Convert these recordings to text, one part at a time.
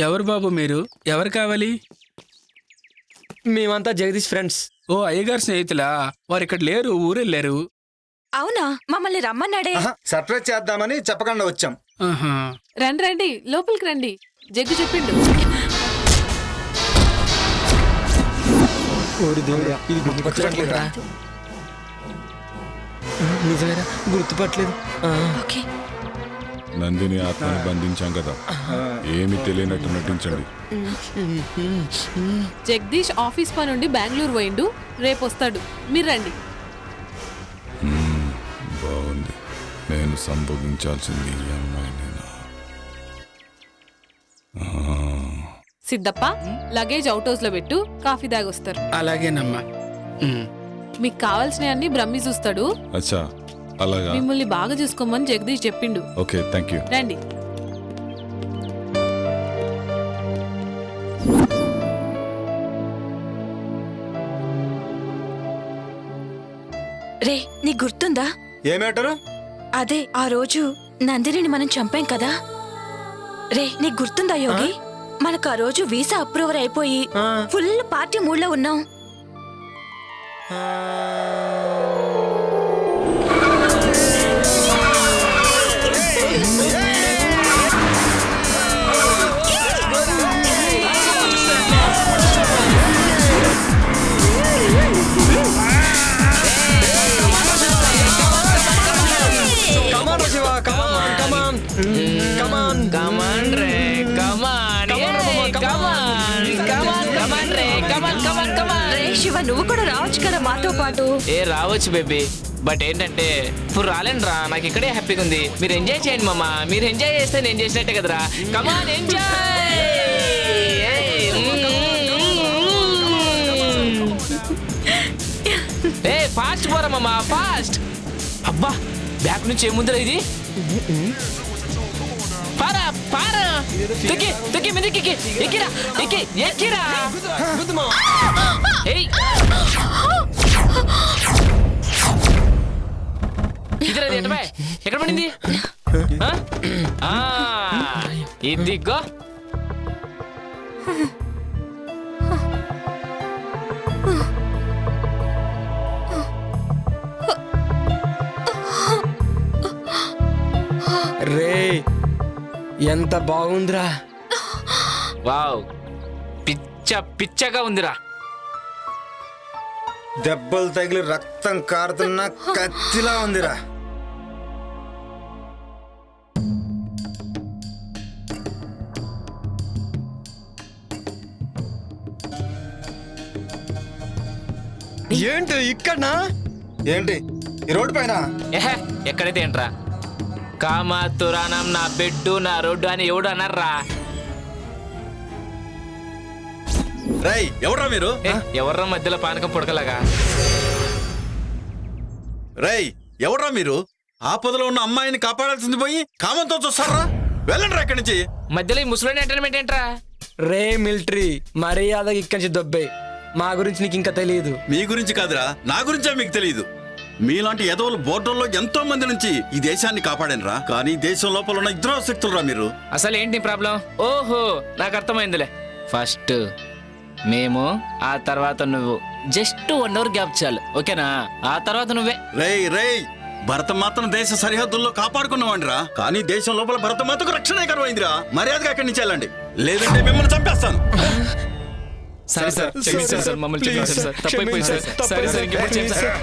ఎవరు బాబు మీరు? ఎవరు కావాలి? మేమంతా జగదీష్ ఫ్రెండ్స్. ఓ అయ్యగారు స్నేహితులా? వారు ఇక్కడ లేరు, ఊరెళ్ళారు. అవునా? మమ్మల్ని రమ్మన్నాడే. సర్ప్రైజ్ చేద్దామని చెప్పకుండా వచ్చాం. ఆహా. రండి రండి, లోపలికి రండి. జగ్గు చెప్పిండు. ఇది గుర్తుపట్టలేదురా. నిజమేరా, గుర్తుపట్టలేదు. ఓకే. నందిని ఆత్మని బంధించాం కదా, ఏమి తెలియనట్టు నటించండి. జగదీష్ ఆఫీస్ పని నుండి బెంగళూరు పోయిండు, రేపు వస్తాడు. మీరు రండి. బాగుంది. నేను సంభోగించాల్సింది ఈ అమ్మాయినేనా? సిద్ధప్ప, లగేజ్ అవుట్ హౌస్ లో పెట్టు, కాఫీ దాగొస్తారు. అలాగేనమ్మా. మీకు కావాల్సినవి అన్ని బ్రహ్మి చూస్తాడు. అచ్చా, అలాగా. మిమ్మల్ని బాగా చూసుకోమని జగదీష్ చెప్పిండు. Okay, thank you. రండి. రే, నీకు గుర్తుందా? ఏమేటారు? అదే ఆ రోజు నందినిని మనం చంపాం కదా. రే, నీకు గుర్తుందా యోగి? మనకు ఆ రోజు వీసా అప్రూవర్ అయిపోయి ఫుల్ పార్టీ మూడ్ లో ఉన్నాం. శివ, నువ్వు కూడా రావచ్చు కదా మాతో పాటు. రావచ్చు బేబీ, బట్ ఏంటంటే ఇప్పుడు రాలేను రా. నాకు ఇక్కడే హ్యాపీగా ఉంది. మీరు ఎంజాయ్ చేయండి మామ. మీరు ఎంజాయ్ చేస్తే నేను చేసినట్టే కదరా. కమాన్ ఎంజాయ్. ఏ ఫాస్ట్ పోరా మామ, ఫాస్ట్. అబ్బా, బ్యాక్ నుంచి ఏముందిరా ఇది? పారా పారా, తొక్కి తొక్కి మీదకి ఎక్కిరా, ఎక్కి ఎక్కిరా. ఇద్దరు ఎక్కడ పడింది? ఇదిగో. రే, ఎంత బాగుందిరా. వావ్, పిచ్చ పిచ్చగా ఉందిరా. దెబ్బలు తగిలి రక్తం కారుతున్న కత్తిలా ఉందిరా. ఏంటి ఇక్కడనా? ఏంటి ఈ రోడ్డు పైన? ఎక్కడైతే ఏంట్రా? కామాతురానం నా బెడ్డు నా రోడ్డు అని ఎవడు అన్నారా? రై, ఎవరా మీరు? ఎవర్రా మధ్యలో పానకం పుడకలాగా? రై, ఎవరా మీరు? ఆపదలో ఉన్న అమ్మాయిని కాపాడాల్సింది పోయి కామంతో చూస్తారా? వెళ్ళండి ఎక్కడి నుంచి. మధ్యలో ఈ ముసలోని ఎంటర్టైన్మెంట్ ఏంట్రా? రే మిలిటరీ, మర్యాదగా ఇక్కడి నుంచి దొబ్బే. మా గురించి నీకు ఇంకా తెలియదు. మీ గురించి కాదురా, నా గురించే మీకు తెలియదు. మీలాంటి ఎదవలు బోర్డర్లో ఎంతో మంది నుంచి ఈ దేశాన్ని కాపాడనరా. కానీ దేశం లోపల ఉన్న ఇద్దరు శక్తులరా మీరు. అసలు ఏంటి ప్రాబ్లం? ఓహో, నాకు అర్థమైందిలే. ఫస్ట్ మేము, ఆ తర్వాత నువ్వు. జస్ట్ 1 అవర్ గ్యాప్ చాలు, ఓకేనా? ఆ తర్వాత నువ్వే. రేయ్ రేయ్, భరతమాతను దేశ సరిహద్దుల్లో కాపాడుకున్నావండిరా. కానీ దేశం లోపల భరతమాతకు రక్షణ కరువైందిరా. మర్యాదగా అక్కడి నుంచి వెళ్ళండి, లేదంటే మిమ్మల్ని చంపేస్తాను. సరే సార్, క్షమించండి సార్, మమ్మల్ని క్షమించండి సార్, తప్పైపోయింది సార్. సరే సార్, ఇంకెప్పుడు చేయండి సార్.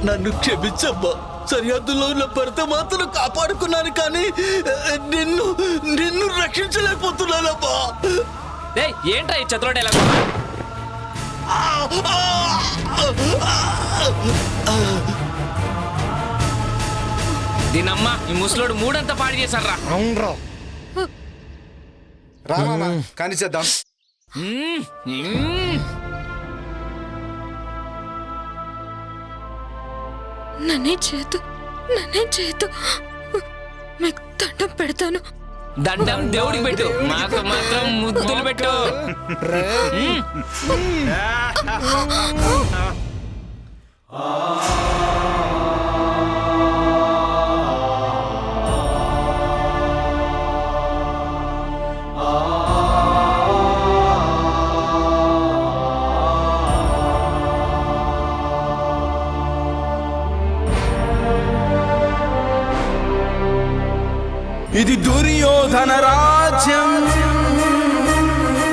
నన్ను క్షమించమ్మా. సరిహద్దులో ఉన్న భరతమాతను కాపాడుకున్నాను, కానీ నిన్ను నిన్ను రక్షించలేకపోతున్నానమ్మా. ఏంట్రా ఈ చతురోడు ఎలా? దీనమ్మా, ఈ ముసలోడు మూడంతా పాడు చేశారా. అవునరా, రామా కానీ చేద్దాం. నన్నే చేతు మీకు దండం పెడతాను. దండం దేవుడికి పెట్టు, మాకు మాత్రం ముద్దులు పెట్టు. ఇది దుర్యోధన రాజ్యం,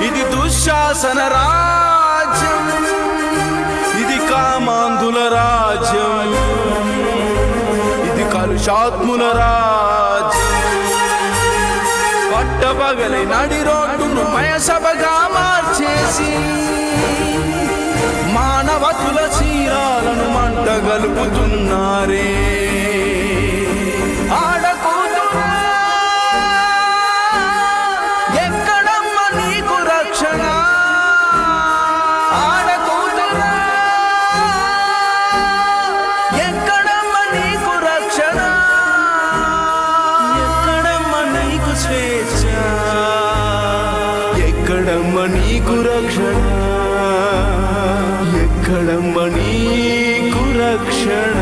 ఇది దుశ్శాసన రాజ్యం, ఇది కామాంధుల రాజ్యం, ఇది కలుషాత్ముల రాజ్యం. పట్టపగలి నడి రోడ్డును మయసభగా మార్చేసి మానవతుల చీరాలను మంటగలుపుతున్నారే. ఎక్కడమ్మ నీకు రక్షణ, ఎక్కడమ్మ నీకు రక్షణ?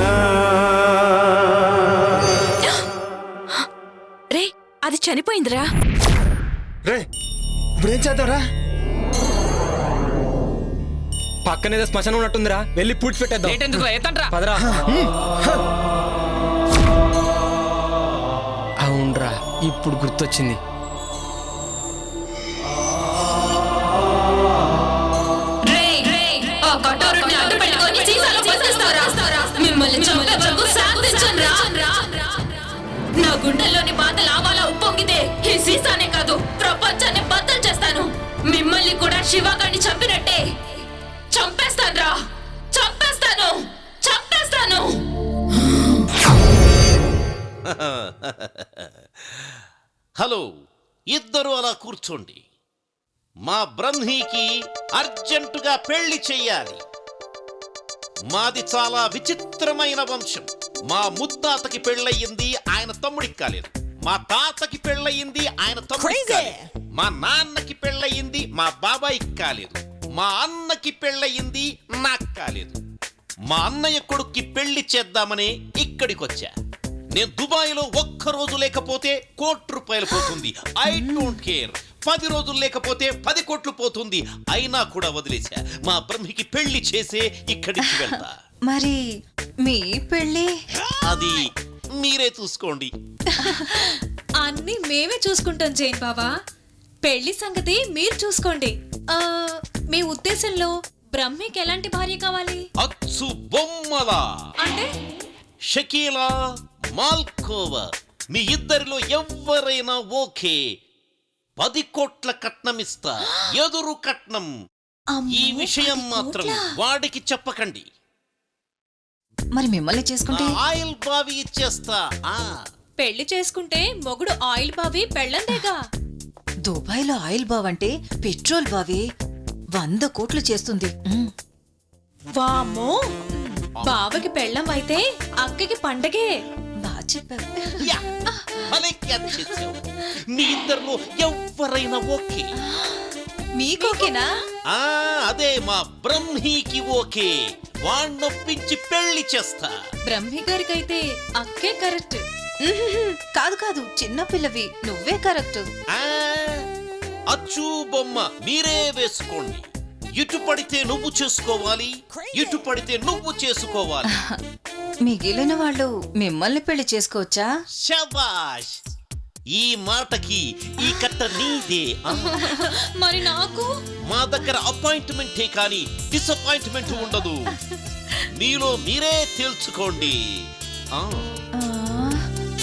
రే అది చనిపోయిందిరా. రే ఇప్పుడేం చేద్దాంరా? పక్కనేదో శ్మశానం ఉన్నట్టుందిరా, వెళ్ళి పూడ్చి పెట్టేద్దాం. లేట్ ఎందుకు, ఎత్తండ్రా. పదరా. అవునరా, ఇప్పుడు గుర్తొచ్చింది. నా గుండెల్లోని బాధ లావాలా ఉప్పొంగితే ఈ సీసానే కాదు ప్రపంచాన్ని బద్దలు చేస్తాను. మిమ్మల్ని కూడా శివగాడిని చంపినట్టే చంపేస్తాను. హలో, ఇద్దరు అలా కూర్చోండి. మా బ్రహ్మీకి అర్జెంటుగా పెళ్లి చెయ్యాలి. మాది చాలా విచిత్రమైన వంశం. మా ముత్తాతకి పెళ్ళయింది, ఆయన తమ్ముడికి కాలేదు. మా తాతకి పెళ్ళయింది, ఆయన తమ్ముడికి కాలేదు. మా నాన్నకి పెళ్ళయింది, మా బాబాయికి కాలేదు. మా అన్నకి పెళ్ళయింది, నాకు కాలేదు. మా అన్నయ్య కొడుక్కి పెళ్లి చేద్దామని ఇక్కడికొచ్చా. నేను దుబాయ్లో ఒక్కరోజు లేకపోతే ₹1,00,00,000 పోతుంది. I don't care. 10 రోజులు లేకపోతే 10 కోట్లు పోతుంది. అయినా కూడా వదిలేశా. మా బ్రహ్మికి పెళ్లి చేసే ఇక్కడికి వెళ్తా. మరి మీ పెళ్లి అది మీరే చూసుకోండి. అన్ని మేమే చూసుకుంటాం జైన్ బాబా. పెళ్లి సంగతి మీరు చూసుకోండి. మీ ఉద్దేశంలో బ్రహ్మికి ఎలాంటి భార్య కావాలి? అచ్చు బొమ్మలా అంటే షకీలా, మాల్కోవా, మీ ఇద్దరిలో ఎవరైనా ఓకే. 10 కోట్ల కట్నం ఇస్తా, ఎదురు కట్నం. ఈ విషయం మాత్రం వాడికి చెప్పకండి. మరి మిమ్మల్ని చేసుకుంటే ఆయిల్ బావి ఇచ్చేస్తా. పెళ్లి చేసుకుంటే మొగుడు ఆయిల్ బావి పెళ్ళందేగా. దుబాయ్లో ఆయిల్ బావ్ అంటే పెట్రోల్ బావి 100 కోట్లు చేస్తుంది. వామ్మో, బావకి పెళ్ళం అయితే అక్కకి పండగే. బాగా చెప్పావు. మీ ఇద్దరిలో ఎవరైనా ఓకే. మీకోకేనా? అదే మా బ్రహ్మీకి ఓకే. వాణ్ణొప్పించి పెళ్లి చేస్తా. బ్రహ్మి గారికైతే అక్కే కరెక్ట్. కాదు కాదు, చిన్న పిల్లవి, నువ్వే కరెక్ట్. అచ్చు బొమ్మ మీరే వేసుకోండి. ఇటు పడితే నువ్వు చేసుకోవాలి, ఇటు పడితే నువ్వు చేసుకోవాలి. మిగిలిన వాళ్ళు మిమ్మల్ని పెళ్లి చేసుకోవచ్చా? శబాష్, ఈ మాటకి ఈ కట్ట నీదే. మరి నాకు? మా దగ్గర అపాయింట్మెంటే కానీ డిసప్పాయింట్మెంట్ ఉండదు. మీలో మీరే తేల్చుకోండి.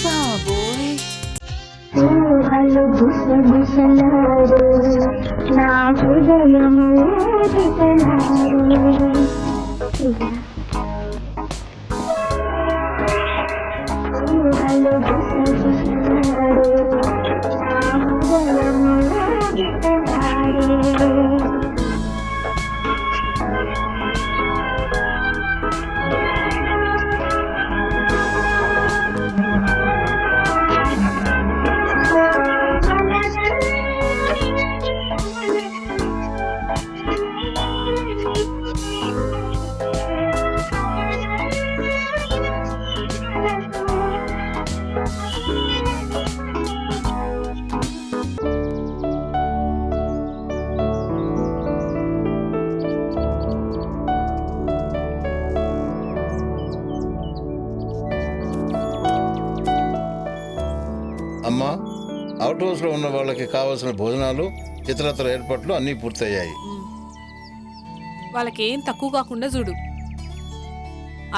బాబోయ్, నా హృదయము హౌస్లో ఉన్న వాళ్ళకి కావాల్సిన భోజనాలు ఇతరత్ర ఏర్పాట్లు అన్నీ పూర్తయ్యాయి. వాళ్ళకేం తక్కువ కాకుండా చూడు.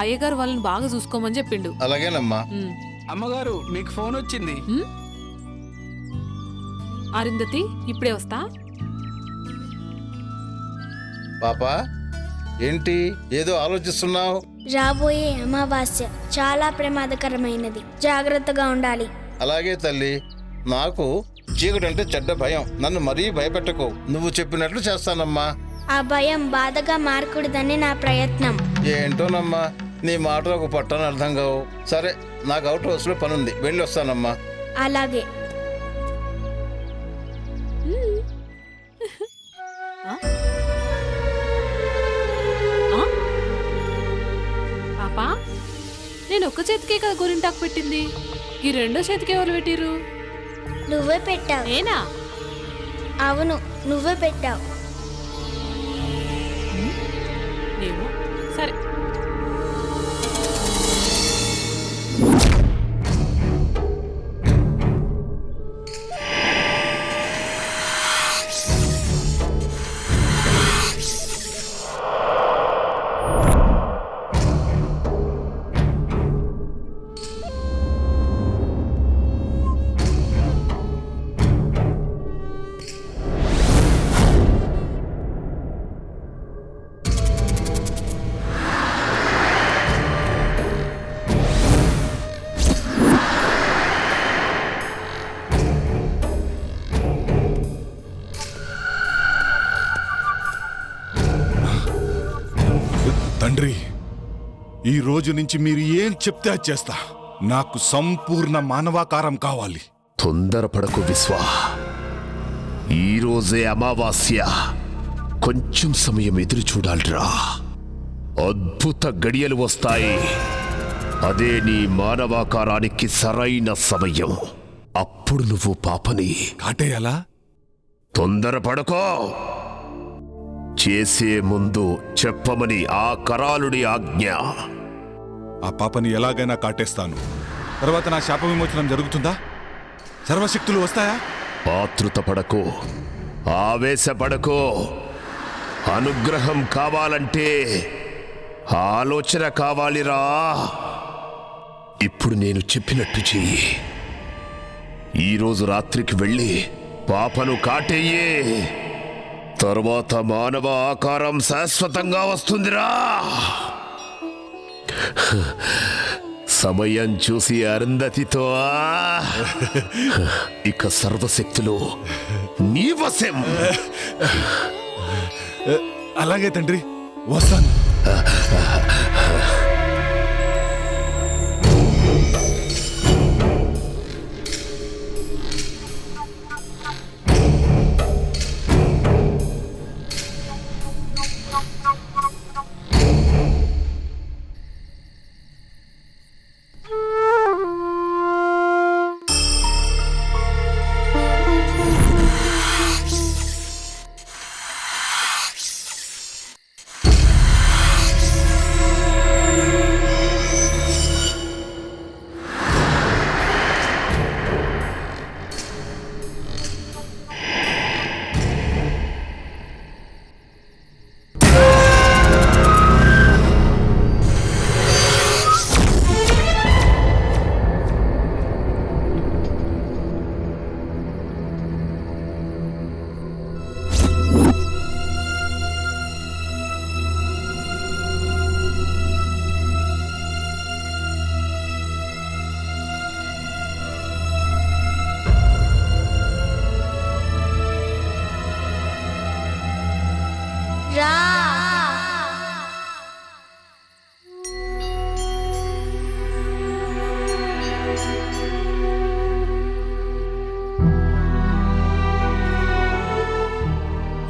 అయ్యగారు వాళ్ళని బాగా చూసుకోమని చెప్పిండు. అలాగేనమ్మా. అమ్మగారు మీకు ఫోన్ వచ్చింది. అరుంధతి ఇప్పుడే వస్తా. పాపా ఏంటి ఏదో ఆలోచిస్తున్నావు? రాబోయే అమావాస్య చాలా ప్రమాదకరమైనది, జాగ్రత్తగా ఉండాలి. అలాగే తల్లి, నాకు చీకటంటే చెడ్డ భయం. నన్ను మరీ భయపెట్టకు. నువ్వు చెప్పినట్లు చేస్తానమ్మా. ఆ భయం బాధగా మారకూడదని నా ప్రయత్నం. ఏంటోనమ్మా, నీ మాటలు ఒక పట్టని అర్థం కావు. సరే, నాకు అవుట్ హౌస్లో పనుంది, వెళ్ళి వస్తానమ్మా. అలాగే. పాపా, నేను ఒక్క చేతికే కదా గోరింటాకు పెట్టింది, ఈ రెండో చేతికి ఎవరు పెట్టిరు? నువ్వే పెట్టావు. నేనా? అవును, నువ్వే పెట్టావు. నేను సరే. తండ్రి, ఈ రోజు నుంచి మీరు ఏం చెప్తే అది చేస్తా. నాకు సంపూర్ణ మానవాకారం కావాలి. తొందరపడకు విశ్వా, ఈరోజే అమావాస్య. కొంచెం సమయం ఎదురు చూడాలిరా. అద్భుత గడియలు వస్తాయి. అదే నీ మానవాకారానికి సరైన సమయం. అప్పుడు నువ్వు పాపని కాటేయాలా? తొందరపడకో. చేసే ముందు చెప్పమని ఆ కరాలుడి ఆజ్ఞ. ఆ పాపని ఎలాగైనా కాటేస్తాను. తర్వాత నా శాప విమోచనం జరుగుతుందా? సర్వశక్తులు వస్తాయా? ఆతృతపడకో, ఆవేశపడకో. అనుగ్రహం కావాలంటే ఆలోచన కావాలిరా. ఇప్పుడు నేను చెప్పినట్టు చెయ్యి. ఈరోజు రాత్రికి వెళ్ళి పాపను కాటేయే. తరువాత మానవ ఆకారం శాశ్వతంగా వస్తుందిరా. సమయం చూసి అరుంధతితో ఇక సర్వశక్తులు నీ వశం. అలాగే తండ్రి, వస్తాను.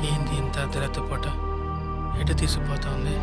ఏంది ఇంత అర్ధరాత్రి పూట ఎటు తీసుకుపోతా ఉంది?